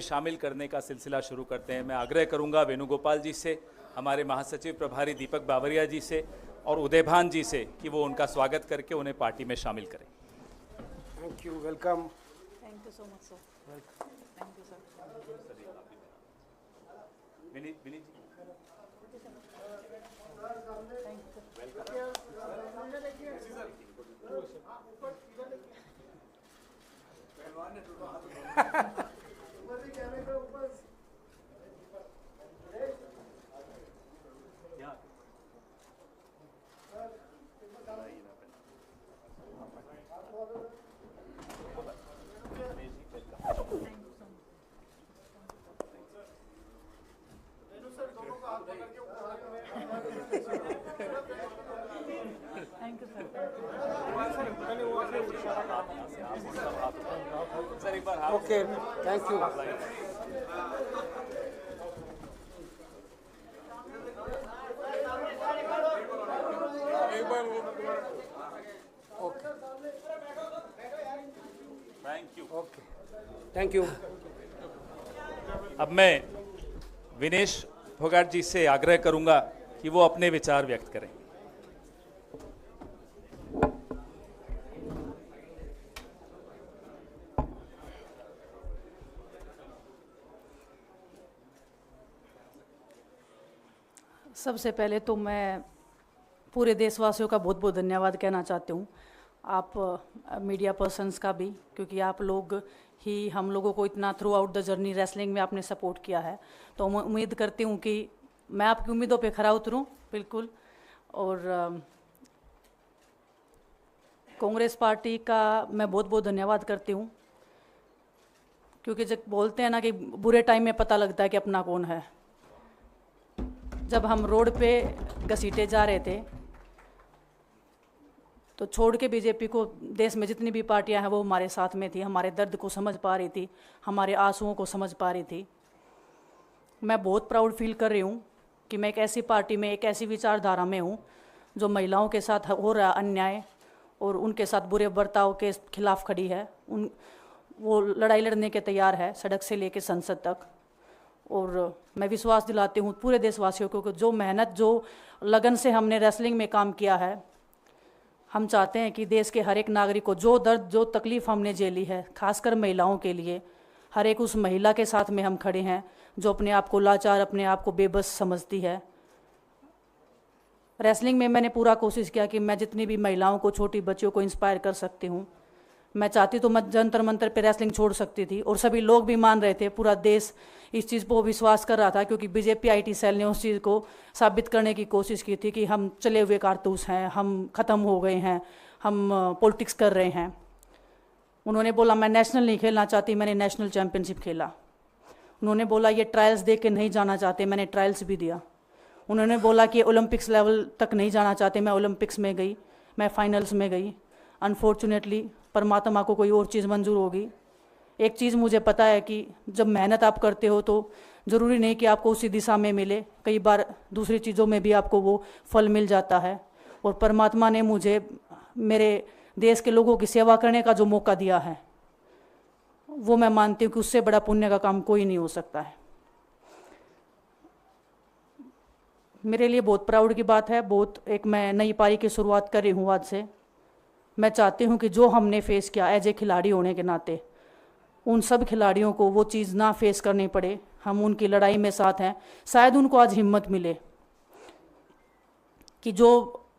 शामिल करने का सिलसिला शुरू करते हैं। मैं आग्रह करूंगा वेणुगोपाल जी से, हमारे महासचिव प्रभारी दीपक बावरिया जी से और उदयभान जी से कि वो उनका स्वागत करके उन्हें पार्टी में शामिल करें। Thank you, welcome. Thank you so much sir. Thank you sir. Vineet ji, thank you sir. Sir एक बार हाथ okay, thank you. Thank you. Okay, thank you. अब मैं विनेश फोगाट जी से आग्रह करूंगा कि वो अपने विचार व्यक्त करें। सबसे पहले तो मैं पूरे देशवासियों का बहुत बहुत धन्यवाद कहना चाहती हूँ, आप मीडिया पर्सन्स का भी, क्योंकि आप लोग ही हम लोगों को इतना through out the journey wrestling में आपने सपोर्ट किया है। तो मैं उम्मीद करती हूँ कि मैं आपकी उम्मीदों पे खरा उतरूँ बिल्कुल। और कांग्रेस पार्टी का मैं बहुत बहुत धन्यवाद करती हूँ, क्योंकि जब बोलते हैं ना कि बुरे टाइम में पता लगता है कि अपना कौन है। जब हम रोड पे घसीटे जा रहे थे तो छोड़ के बीजेपी को देश में जितनी भी पार्टियां हैं वो हमारे साथ में थी, हमारे दर्द को समझ पा रही थी, हमारे आंसुओं को समझ पा रही थी। मैं बहुत प्राउड फील कर रही हूँ कि मैं एक ऐसी पार्टी में, एक ऐसी विचारधारा में हूँ जो महिलाओं के साथ हो रहा अन्याय और उनके साथ बुरे बर्ताव के खिलाफ खड़ी है। वो लड़ाई लड़ने के तैयार है, सड़क से लेकर संसद तक। और मैं विश्वास दिलाती हूँ पूरे देशवासियों को कि जो मेहनत, जो लगन से हमने रेसलिंग में काम किया है, हम चाहते हैं कि देश के हर एक नागरिक को जो दर्द, जो तकलीफ़ हमने झेली है, खासकर महिलाओं के लिए, हर एक उस महिला के साथ में हम खड़े हैं जो अपने आप को लाचार, अपने आप को बेबस समझती है। रेसलिंग में मैंने पूरा कोशिश किया कि मैं जितनी भी महिलाओं को, छोटी बच्चियों को इंस्पायर कर सकती हूँ। मैं चाहती तो मैं जंतर मंतर पे रेसलिंग छोड़ सकती थी, और सभी लोग भी मान रहे थे, पूरा देश इस चीज़ पर विश्वास कर रहा था, क्योंकि बीजेपी आईटी सेल ने उस चीज़ को साबित करने की कोशिश की थी कि हम चले हुए कारतूस हैं, हम ख़त्म हो गए हैं, हम पॉलिटिक्स कर रहे हैं। उन्होंने बोला मैं नेशनल नहीं खेलना चाहती, मैंने नेशनल चैम्पियनशिप खेला। उन्होंने बोला ये ट्रायल्स दे के नहीं जाना चाहते, मैंने ट्रायल्स भी दिया। उन्होंने बोला कि ओलंपिक्स लेवल तक नहीं जाना चाहते, मैं ओलंपिक्स में गई, मैं फाइनल्स में गई। अनफॉर्चुनेटली परमात्मा को कोई और चीज़ मंजूर होगी। एक चीज़ मुझे पता है कि जब मेहनत आप करते हो तो ज़रूरी नहीं कि आपको उसी दिशा में मिले, कई बार दूसरी चीज़ों में भी आपको वो फल मिल जाता है। और परमात्मा ने मुझे मेरे देश के लोगों की सेवा करने का जो मौका दिया है, वो मैं मानती हूँ कि उससे बड़ा पुण्य का काम कोई नहीं हो सकता है। मेरे लिए बहुत प्राउड की बात है, बहुत एक मैं नई पारी की शुरुआत कर रही हूँ आज से। मैं चाहती हूँ कि जो हमने फेस किया एज ए खिलाड़ी होने के नाते, उन सब खिलाड़ियों को वो चीज़ ना फेस करनी पड़े। हम उनकी लड़ाई में साथ हैं। शायद उनको आज हिम्मत मिले कि जो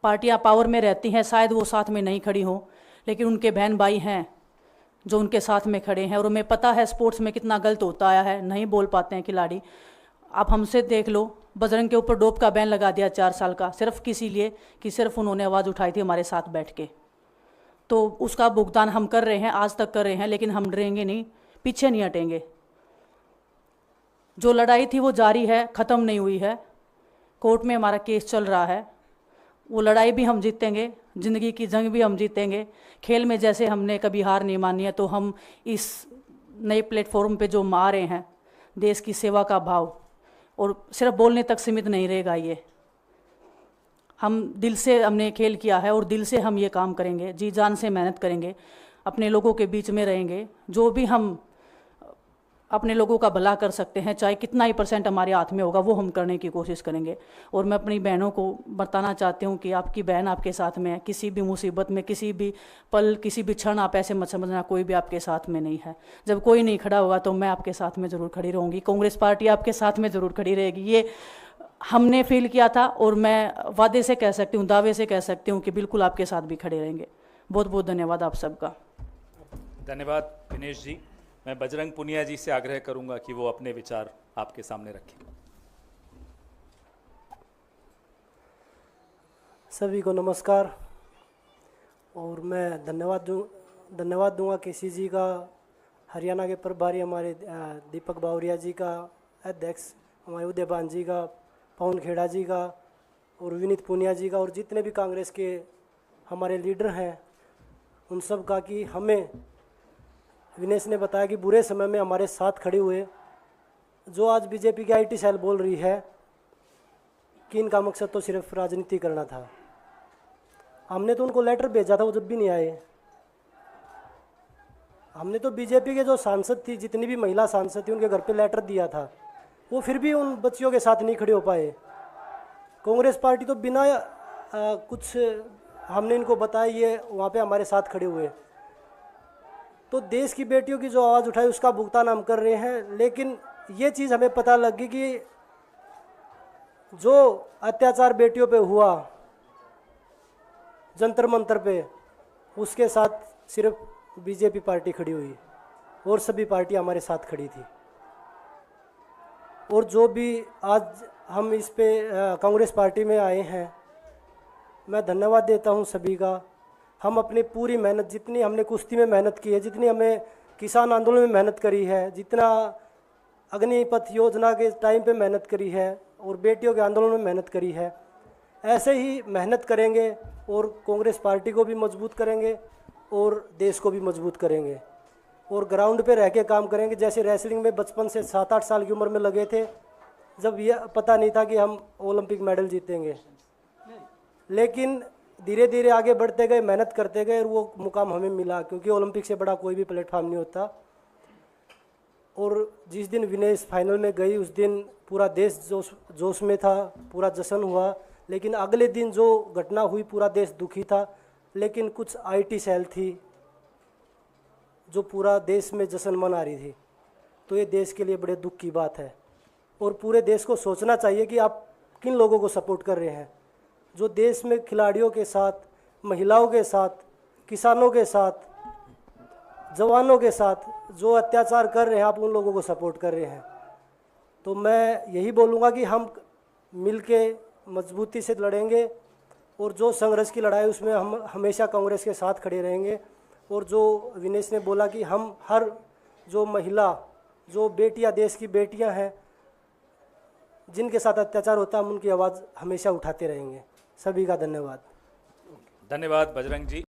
पार्टियां पावर में रहती हैं शायद वो साथ में नहीं खड़ी हों, लेकिन उनके बहन भाई हैं जो उनके साथ में खड़े हैं। और उन्हें पता है स्पोर्ट्स में कितना गलत होता आया है, नहीं बोल पाते हैं खिलाड़ी। आप हमसे देख लो, बजरंग के ऊपर डोप का बैन लगा दिया 4 साल का, सिर्फ किसी लिए कि सिर्फ उन्होंने आवाज़ उठाई थी हमारे साथ बैठ के। तो उसका भुगतान हम कर रहे हैं, आज तक कर रहे हैं, लेकिन हम डरेंगे नहीं, पीछे नहीं हटेंगे। जो लड़ाई थी वो जारी है, ख़त्म नहीं हुई है। कोर्ट में हमारा केस चल रहा है, वो लड़ाई भी हम जीतेंगे, ज़िंदगी की जंग भी हम जीतेंगे। खेल में जैसे हमने कभी हार नहीं मानी है, तो हम इस नए प्लेटफॉर्म पे जो आ रहे हैं, देश की सेवा का भाव, और सिर्फ बोलने तक सीमित नहीं रहेगा ये। हम दिल से हमने खेल किया है और दिल से हम ये काम करेंगे, जी जान से मेहनत करेंगे, अपने लोगों के बीच में रहेंगे। जो भी हम अपने लोगों का भला कर सकते हैं, चाहे कितना ही % हमारे हाथ में होगा वो हम करने की कोशिश करेंगे। और मैं अपनी बहनों को बताना चाहती हूँ कि आपकी बहन आपके साथ में है, किसी भी मुसीबत में, किसी भी पल, किसी भी क्षण आप ऐसे मत समझना कोई भी आपके साथ में नहीं है। जब कोई नहीं खड़ा होगा तो मैं आपके साथ में ज़रूर खड़ी रहूँगी, कांग्रेस पार्टी आपके साथ में ज़रूर खड़ी रहेगी। ये हमने फील किया था और मैं वादे से कह सकती हूँ, दावे से कह सकती हूँ कि बिल्कुल आपके साथ भी खड़े रहेंगे। बहुत बहुत धन्यवाद आप सबका। धन्यवाद दिनेश जी। मैं बजरंग पुनिया जी से आग्रह करूंगा कि वो अपने विचार आपके सामने रखें। सभी को नमस्कार। और मैं धन्यवाद दूंगा केसी जी का, हरियाणा के प्रभारी हमारे दीपक बावरिया जी का, अध्यक्ष हमारे उदयभान जी का, पवन खेड़ा जी का और विनीत पुनिया जी का, और जितने भी कांग्रेस के हमारे लीडर हैं उन सब का, कि हमें विनेश ने बताया कि बुरे समय में हमारे साथ खड़े हुए। जो आज बीजेपी की IT सेल बोल रही है कि इनका मकसद तो सिर्फ राजनीति करना था, हमने तो उनको लेटर भेजा था, वो जब भी नहीं आए। हमने तो बीजेपी के जो सांसद थी, जितनी भी महिला सांसद थी, उनके घर पे लेटर दिया था, वो फिर भी उन बच्चियों के साथ नहीं खड़े हो पाए। कांग्रेस पार्टी तो बिना कुछ हमने इनको बताया ये वहाँ पे हमारे साथ खड़े हुए। तो देश की बेटियों की जो आवाज़ उठाई उसका भुगतान हम कर रहे हैं। लेकिन ये चीज़ हमें पता लगी कि जो अत्याचार बेटियों पे हुआ जंतर मंतर पे, उसके साथ सिर्फ बीजेपी पार्टी खड़ी हुई और सभी पार्टी हमारे साथ खड़ी थी। और जो भी आज हम इस पे कांग्रेस पार्टी में आए हैं, मैं धन्यवाद देता हूं सभी का। हम अपनी पूरी मेहनत, जितनी हमने कुश्ती में मेहनत की है, जितनी हमें किसान आंदोलन में मेहनत करी है, जितना अग्निपथ योजना के टाइम पे मेहनत करी है और बेटियों के आंदोलन में मेहनत करी है, ऐसे ही मेहनत करेंगे और कांग्रेस पार्टी को भी मजबूत करेंगे और देश को भी मजबूत करेंगे। और ग्राउंड पे रह के काम करेंगे। जैसे रेसलिंग में बचपन से 7-8 साल की उम्र में लगे थे, जब ये पता नहीं था कि हम ओलंपिक मेडल जीतेंगे, लेकिन धीरे धीरे आगे बढ़ते गए, मेहनत करते गए और वो मुकाम हमें मिला, क्योंकि ओलंपिक से बड़ा कोई भी प्लेटफॉर्म नहीं होता। और जिस दिन विनेश फाइनल में गई, उस दिन पूरा देश जोश में था, पूरा जश्न हुआ। लेकिन अगले दिन जो घटना हुई, पूरा देश दुखी था। लेकिन कुछ IT सेल थी जो पूरा देश में जश्न मना रही थी। तो ये देश के लिए बड़े दुख की बात है और पूरे देश को सोचना चाहिए कि आप किन लोगों को सपोर्ट कर रहे हैं। जो देश में खिलाड़ियों के साथ, महिलाओं के साथ, किसानों के साथ, जवानों के साथ जो अत्याचार कर रहे हैं, आप उन लोगों को सपोर्ट कर रहे हैं। तो मैं यही बोलूँगा कि हम मिलके मजबूती से लड़ेंगे और जो संघर्ष की लड़ाई उसमें हम हमेशा कांग्रेस के साथ खड़े रहेंगे। और जो विनेश ने बोला कि हम हर जो महिला, जो बेटियां, देश की बेटियां हैं जिनके साथ अत्याचार होता है, हम उनकी आवाज़ हमेशा उठाते रहेंगे। सभी का धन्यवाद। धन्यवाद बजरंग जी।